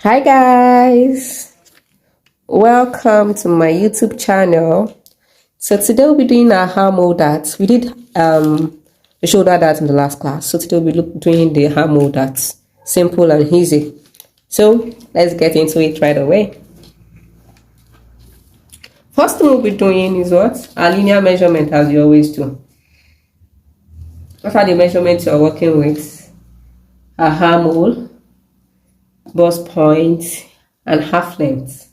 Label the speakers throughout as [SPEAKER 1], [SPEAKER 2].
[SPEAKER 1] Hi guys, welcome to my YouTube channel. So today we'll be doing our armhole darts. We did the shoulder darts in the last class, so today we'll be doing the armhole darts. Simple and easy. So let's get into it right away. First thing we'll be doing is what? Our linear measurement, as you always do. What are the measurements you're working with? Our armhole, bust point, and half length.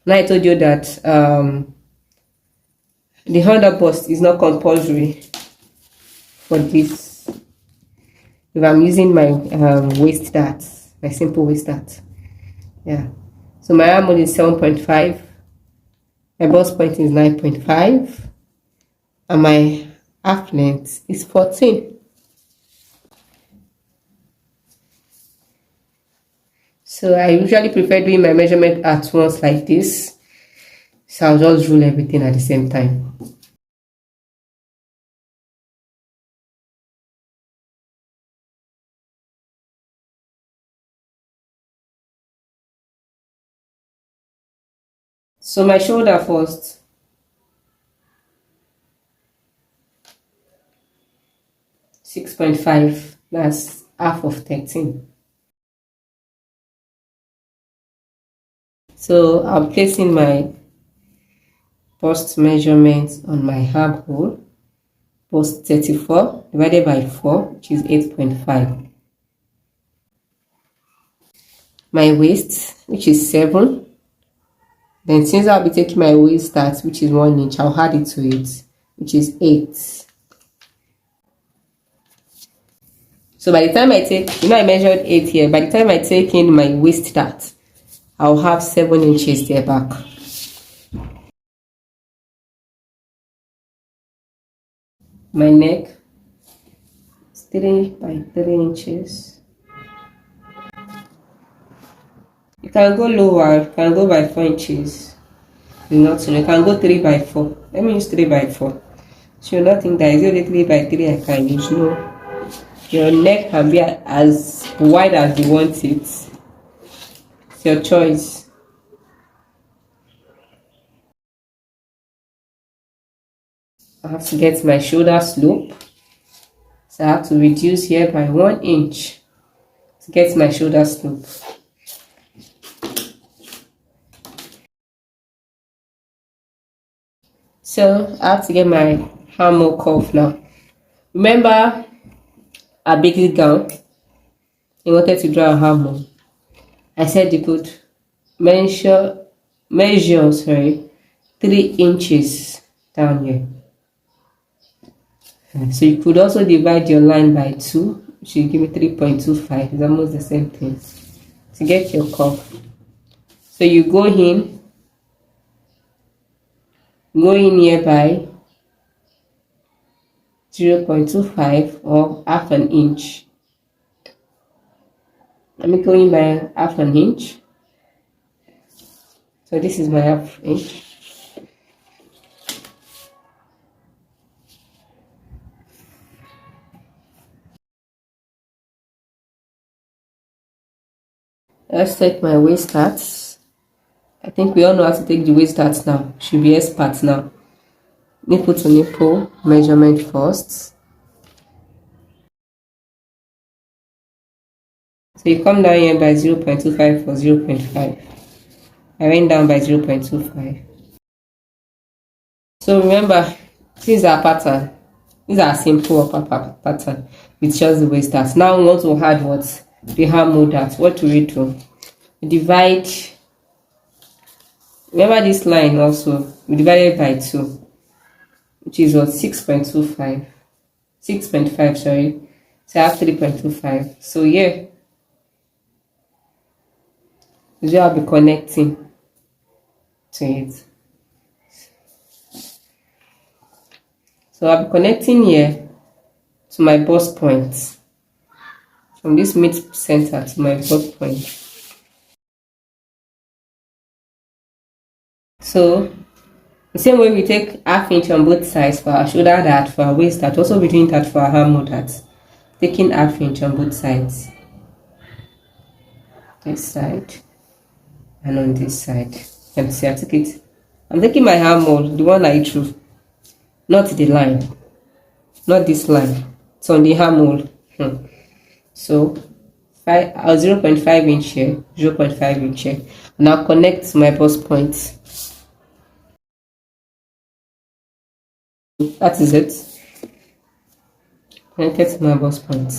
[SPEAKER 1] Now I told you that the under bust is not compulsory for this. If I'm using my waist dart, my simple waist dart, yeah. So my armhole is 7.5, my bust point is 9.5, and my half length is 14. So I usually prefer doing my measurement at once like this. So I'll just rule everything at the same time. So my shoulder first. .5, that's half of 13. So I'm placing my bust measurement on my armhole. Bust 34 divided by 4, which is 8.5. My waist, which is 7. Then since I'll be taking my waist start, which is 1 inch, I'll add it to it, which is 8. So by the time I take, I measured 8 here. By the time I take in my waist start, I'll have 7 inches there back. My neck is 3 by 3 inches. You can go lower, you can go by 4 inches. You can go 3 by 4. Let me use 3 by 4. So you'll not think that is only 3 by 3 I can use. No. Your neck can be as wide as you want it. It's your choice. I have to get my shoulder slope. So I have to reduce here by 1 inch to get my shoulder slope. So I have to get my armhole curve now. Remember our basic gown? You wanted to draw a armhole. I said you could measure 3 inches down here. So you could also divide your line by 2, which will give me 3.25. It's almost the same thing. To get your curve. So you go in here by 0.25 or half an inch. Let me go in by half an inch. So this is my half inch. Let's take my waist starts. I think we all know how to take the waist starts now. Should be experts now. Nipple to nipple measurement first. So you come down here by 0.25 for 0.5. I went down by 0.25. So remember, this is our pattern. These are simple upper pattern with just the waist starts. Now we want to add what? The armhole dart. What do we do? We divide. Remember this line also. We divide it by 2, which is what? 6.25. 6.5, sorry. So I have 3.25. So yeah. This is where I'll be connecting to it. So I'll be connecting here to my bust point. From this mid center to my bust point. So the same way we take half inch on both sides for our shoulder dart, for our waist dart, also we're doing that for our armhole dart. Taking half inch on both sides. this side and on this side. You can see I took it. I'm taking my armhole, the one I drew, not the line, not this line. It's on the armhole. So 0.5 inch here, 0.5 inch here. Now connect my bust point. That is it. Connected to my bust point.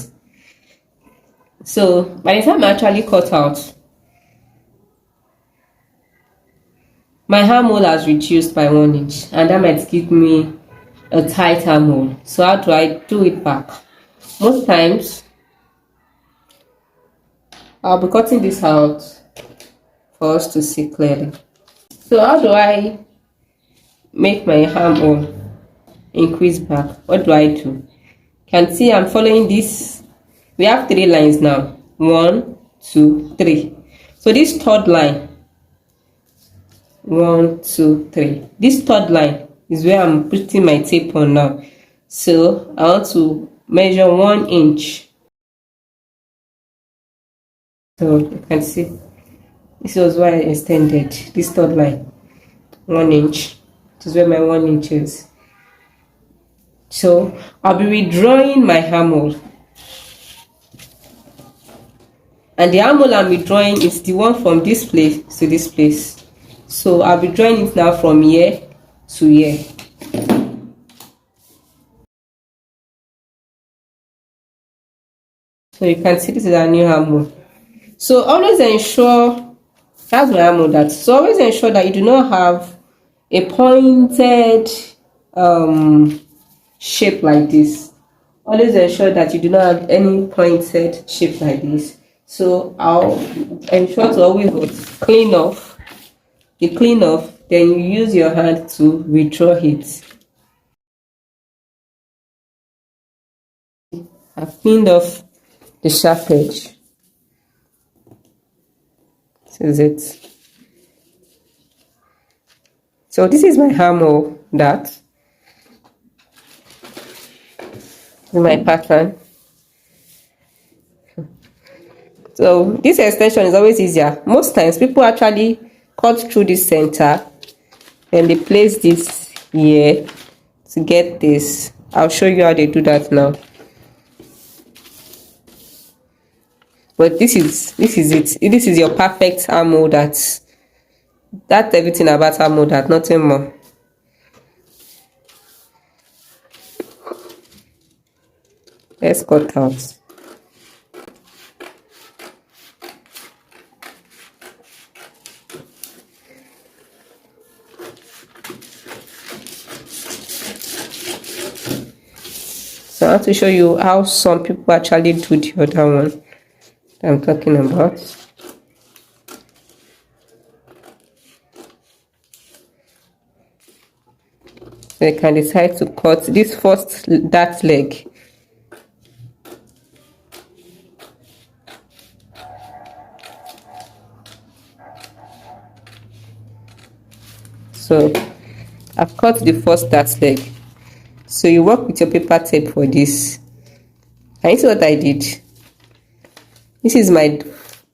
[SPEAKER 1] So by the time I actually cut out, my armhole has reduced by 1 inch, and that might give me a tight armhole. So how do I do it back? Most times I'll be cutting this out for us to see clearly. So how do I make my armhole increase back? What do I do? You can see I'm following this. We have 3 lines now. 1, 2, 3. So this third line, 1, 2, 3. This third line is where I'm putting my tape on now. So I want to measure 1 inch. So you can see this was why I extended this third line 1 inch. This is where my 1 inch is. So I'll be redrawing my armhole, and the armhole I'm redrawing is the one from this place to this place. So I'll be drawing it now from here to here. So you can see this is our new armhole. So always ensure, that's my armhole that. So always ensure that you do not have a pointed shape like this. Always ensure that you do not have any pointed shape like this. So I'll ensure to always clean off. You clean off, then you use your hand to redraw it. I've cleaned off the sharp edge. This is it. So this is my armhole that. This is my pattern. So this extension is always easier. Most times people actually cut through this center, and they place this here to get this. I'll show you how they do that now. But this is it. This is your perfect armhole. That's everything about armhole, that nothing more. Let's cut out. So I want to show you how some people actually do the other one that I'm talking about. They can decide to cut this first dart leg. So I've cut the first dart leg. So you work with your paper tape for this. And you see what I did? This is my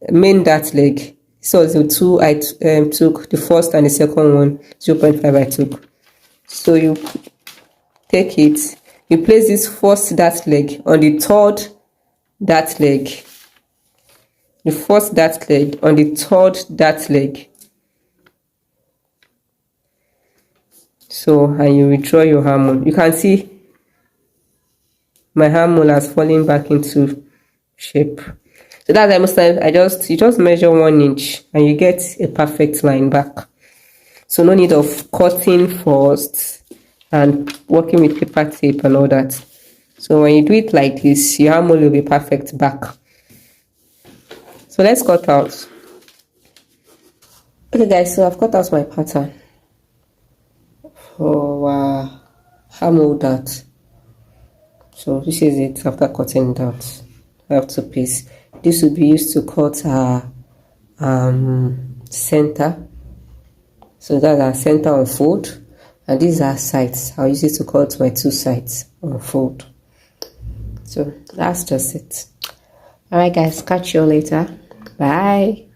[SPEAKER 1] main dart leg. This was the 2 I took, the first and the second one, 0.5 I took. So you take it, you place this first dart leg on the third dart leg. The first dart leg on the third dart leg. So, and you withdraw your armhole. You can see my armhole has fallen back into shape. So that's why most times you just measure 1 inch and you get a perfect line back. So no need of cutting first and working with paper tape and all that. So when you do it like this, your armhole will be perfect back. So let's cut out. Okay guys, so I've cut out my pattern for armhole dart. So this is it after cutting it out. I have 2 pieces. This will be used to cut our center. So that's our center on fold, and these are sides. I'll use it to cut my 2 sides on fold. So that's just it. Alright guys, catch you later. Bye.